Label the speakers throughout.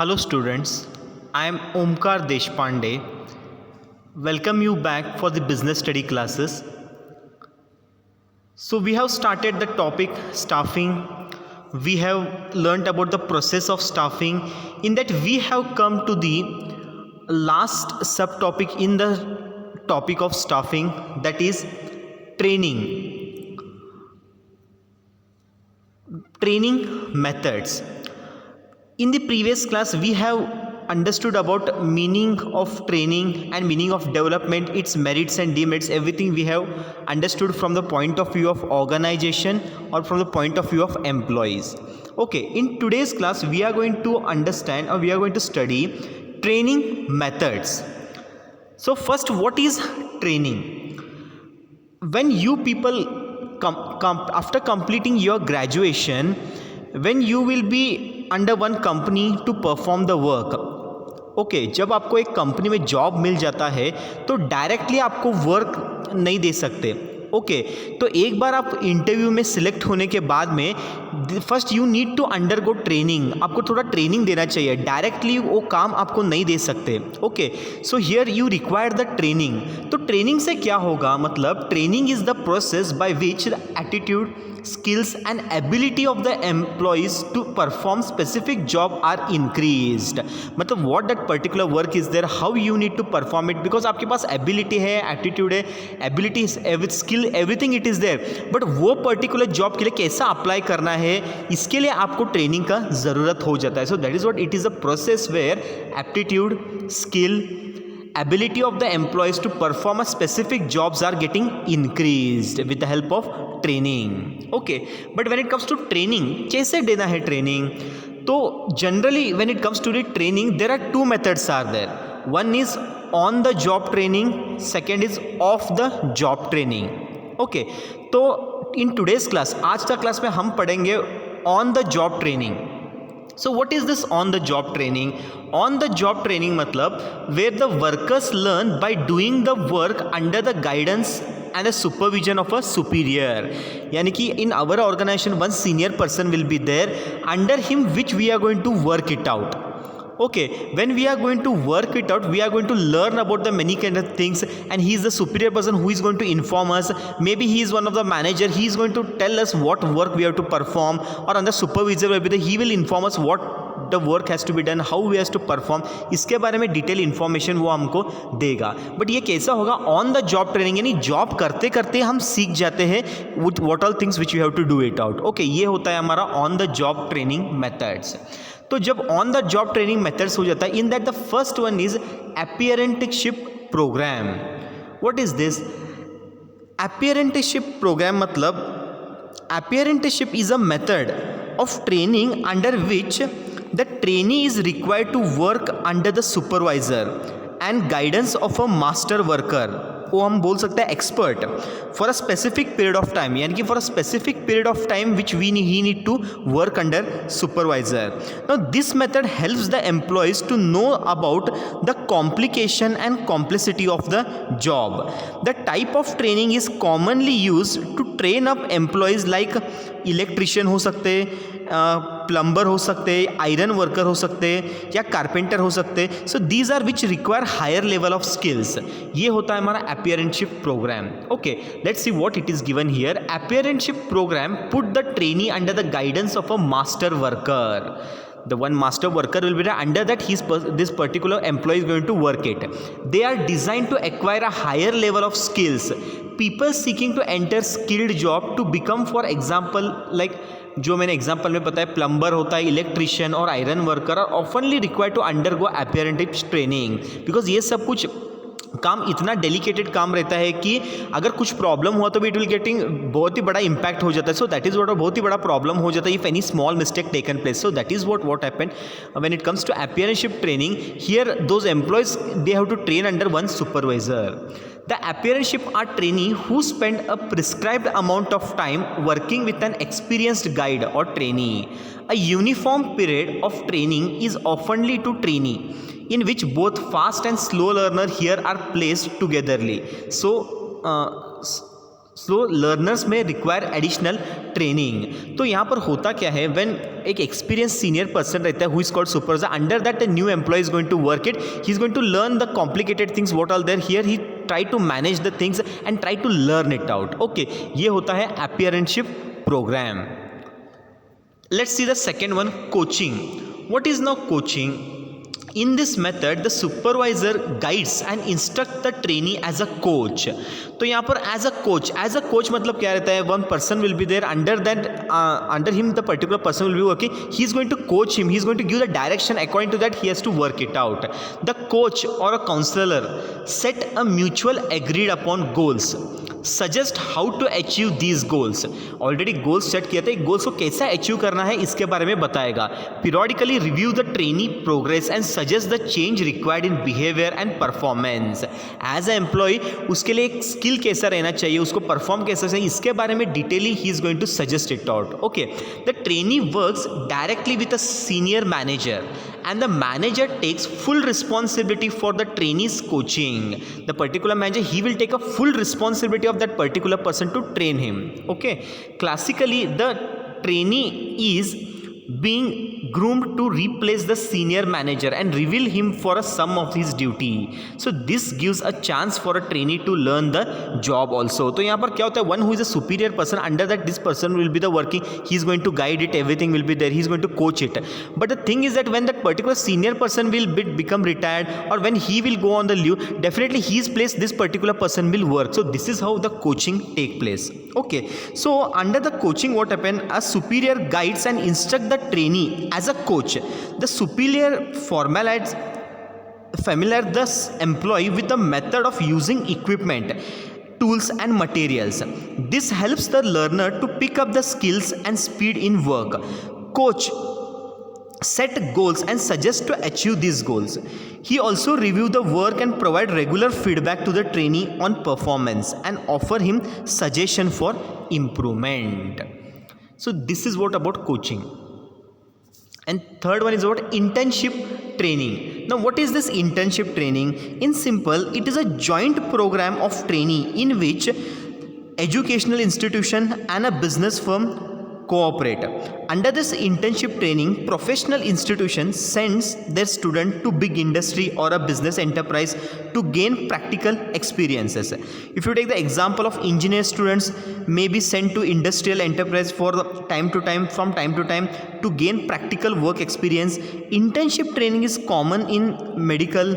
Speaker 1: Hello students, I am Omkar Deshpande. Welcome you back for the business study classes. So we have started the topic staffing. We have learnt about the process of staffing. In that we have come to the last subtopic in the topic of staffing, that is training. Training methods. In the previous class we have understood about meaning of training and meaning of development, its merits and demerits. Everything we have understood from the point of view of organization or from the point of view of employees. Okay, in today's class we are going to understand, or we are going to study training methods. So first, what is training? When you people after completing your graduation, when you will be under one company to perform the work, okay जब आपको एक company में job मिल जाता है तो directly आपको work नहीं दे सकते. ओके तो एक बार आप इंटरव्यू में सिलेक्ट होने के बाद में first you need to undergo training. आपको थोड़ा ट्रेनिंग देना चाहिए, डायरेक्टली वो काम आपको नहीं दे सकते. Okay so here you require the training. तो ट्रेनिंग से क्या होगा, मतलब training is the process by which the attitude, skills and ability of the employees to perform specific job are increased. मतलब what that particular work is there, how you need to perform it, because आपके पास ability है, attitude है, ability with skill, everything it is there, but वो particular job के लिए कैसा apply करना है, इसके लिए आपको training का ज़रूरत हो जाता है. So that is what it is, a process where aptitude, skill, ability of the employees to perform a specific jobs are getting increased with the help of training. Okay, but when it comes to training, कैसे देना है training? तो generally when it comes to the training, there are two methods are there. One is on the job training, second is off the job training. Okay, तो in today's class, आज का class में हम पढ़ेंगे on the job training. So what is this on the job training? On the job training मतलब where the workers learn by doing the work under the guidance and the supervision of a superior. यानी कि in our organization one senior person will be there, under him which we are going to work it out. Okay, when we are going to work it out, we are going to learn about the many kind of things, and he is the superior person who is going to inform us. Maybe he is one of the manager, he is going to tell us what work we have to perform, or on the supervisor will be there, he will inform us what the work has to be done, how we has to perform. इसके बारे में detail information वो हमको देगा. But ये कैसा होगा, on the job training, यानी जॉब करते करते हम सीख जाते हैं what all things which you have to do it out. Okay, ये होता है हमारा on the job training methods. तो जब on the job training methods हो जाता है, in that the first one is apprenticeship programme. What is this apprenticeship programme? मतलब apprenticeship is a method of training under which the trainee is required to work under the supervisor and guidance of a master worker, वो हम बोल सकते हैं expert, for a specific period of time. यानी कि for a specific period of time which he need to work under supervisor. Now this method helps the employees to know about the complication and complexity of the job. The type of training is commonly use to train up employees like electrician हो सकते, plumber हो सकते, iron worker हो सकते, या carpenter हो सकते. So these are which require higher level of skills. ये होता है हमारा apprenticeship programme. Okay, let's see what it is given here. Apprenticeship programme put the trainee under the guidance of a master worker. The one master worker will be there, under that this particular employee is going to work it. They are designed to acquire a higher level of skills. People seeking to enter skilled job to become, for example, like जो मैंने example में बताया, plumber होता है, electrician और iron worker are ऑफनली required to undergo apprentice training, because ये सब कुछ काम इतना डेलिकेटेड काम रहता है कि अगर कुछ प्रॉब्लम हुआ तो भी इट विल गेटिंग बहुत ही बड़ा इम्पैक्ट हो जाता है. सो दैट इज व्हाट, बहुत ही बड़ा प्रॉब्लम हो जाता है if any small mistake taken place. So that is what happened when it comes to apprenticeship training. Here those employees they have to train under one supervisor. The apprenticeship are trainee who spend a prescribed amount of time working with an experienced guide or trainee. A uniform period of training is oftenly to trainee, in which both fast and slow learner here are placed togetherly. So learners में require additional training. तो यहाँ पर होता क्या है, when एक experience senior person रहता है who is called supervisor, under that new employee is going to work it, he is going to learn the complicated things what are there here, he try to manage the things and try to learn it out. Okay, ये होता है apprenticeship programme. Let's see the second one, coaching. What is now coaching? In this method, the supervisor guides and instruct the trainee as a coach. तो यहाँ पर as a coach मतलब क्या रहता है? One person will be there under that, under him the particular person will be working. He is going to coach him. He is going to give the direction. According to that, he has to work it out. The coach or a counselor set a mutual agreed upon goals. Suggest how to achieve these goals. Already goals set किया था, goals को कैसा achieve करना है इसके बारे में बताएगा। Periodically review the trainee progress and suggest the change required in behaviour and performance. As a employee उसके लिए एक स्किल कैसा रहना चाहिए, उसको परफॉर्म कैसा चाहिए, इसके बारे में detail he is going to suggest it out. Okay, the trainee works directly with a senior manager and the manager takes full responsibility for the trainee's coaching. The particular manager, he will take a full responsibility of that particular person to train him. Okay, classically the trainee is being groomed to replace the senior manager and reveal him for a sum of his duty. So this gives a chance for a trainee to learn the job also. तो यहाँ पर क्या होता है, one who is a superior person, under that this person will be the working, he is going to guide it, everything will be there, he is going to coach it. But the thing is that when that particular senior person will become retired or when he will go on the leave, definitely his place this particular person will work. So this is how the coaching take place. Okay, so under the coaching what happen, a superior guides and instruct the trainee as a coach. The superior familiar the employee with the method of using equipment, tools and materials. This helps the learner to pick up the skills and speed in work. Coach set goals and suggest to achieve these goals. He also review the work and provide regular feedback to the trainee on performance and offer him suggestion for improvement. So this is what about coaching. And third one is about internship training. Now what is this internship training? In simple, it is a joint program of training in which educational institution and a business firm cooperate. Under this internship training, professional institutions sends their student to big industry or a business enterprise to gain practical experiences. If you take the example of engineer students may be sent to industrial enterprise for time to time, from time to time, to gain practical work experience. Internship training is common in medical,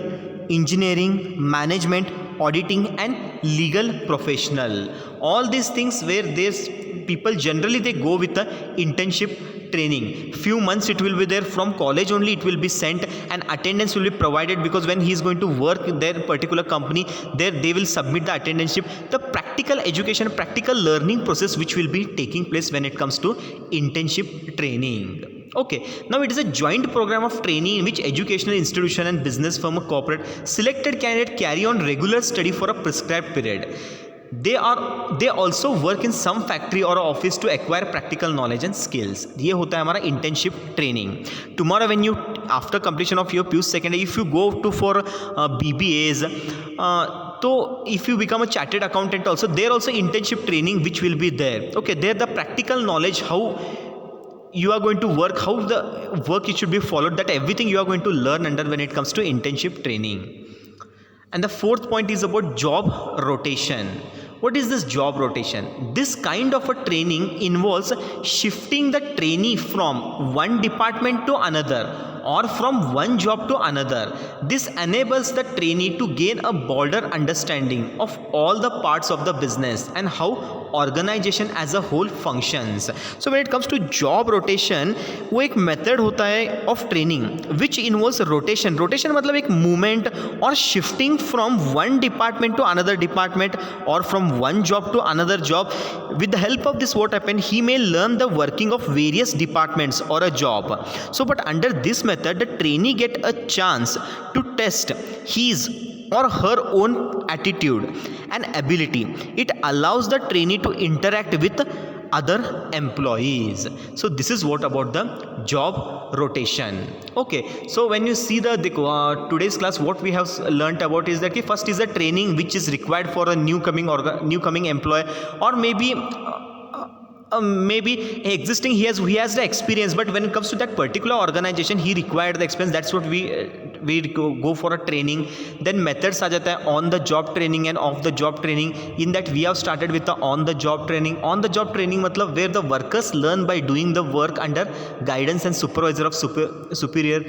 Speaker 1: engineering, management, auditing and legal professional. All these things where there's people generally they go with the internship training. Few months it will be there, from college only it will be sent and attendance will be provided, because when he is going to work in their particular company, there they will submit the attendance. The practical education, practical learning process which will be taking place when it comes to internship training. Okay, now it is a joint program of training in which educational institution and business firm cooperate. Selected candidate carry on regular study for a prescribed period. They also work in some factory or office to acquire practical knowledge and skills. ये होता है हमारा internship training. Tomorrow when you after completion of your PU secondary, if you go to for BBAs, so if you become a chartered accountant also, there also internship training which will be there. Okay, there the practical knowledge how you are going to work, how the work it should be followed, that everything you are going to learn under when it comes to internship training. And the fourth point is about job rotation. What is this job rotation? This kind of a training involves shifting the trainee from one department to another or from one job to another. This enables the trainee to gain a broader understanding of all the parts of the business and how organization as a whole functions. So when it comes to job rotation, वो एक method होता है of training which involves rotation. Rotation मतलब एक movement or shifting from one department to another department or from one job to another job. With the help of this, what happen? He may learn the working of various departments or a job. So but under this method, the trainee get a chance to test his or her own attitude and ability. It allows the trainee to interact with other employees. So this is what about the job rotation. Okay, so when you see the today's class, what we have learnt about is that first is the training which is required for a newcoming employee, or maybe existing, he has the experience, but when it comes to that particular organization he required the experience. That's what we go for a training. Then methods आ जाता है on the job training and off the job training. In that we have started with the on the job training. On the job training मतलब where the workers learn by doing the work under guidance and supervisor of superior.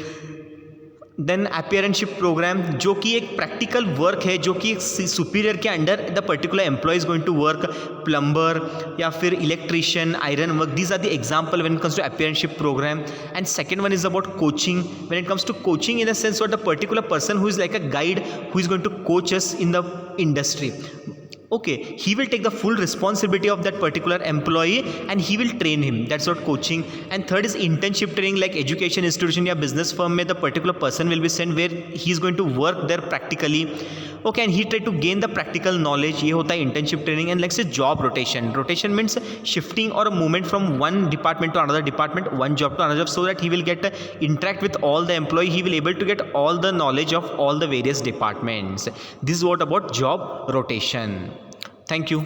Speaker 1: Then apprenticeship programme, जो कि एक practical work है, जो कि superior के under the particular employee is going to work, plumber या फिर electrician, iron work. These are the example when it comes to apprenticeship programme. And second one is about coaching. When it comes to coaching in the sense what the particular person who is like a guide who is going to coach us in the industry. Okay, he will take the full responsibility of that particular employee and he will train him. That's what coaching. And third is internship training, like education institution या business firm में the particular person will be sent where he is going to work there practically. Okay, and he try to gain the practical knowledge. ये होता है internship training. And let's say job rotation. Rotation means shifting or a movement from one department to another department, one job to another job, so that he will get interact with all the employee. He will able to get all the knowledge of all the various departments. This is what about job rotation. Thank you.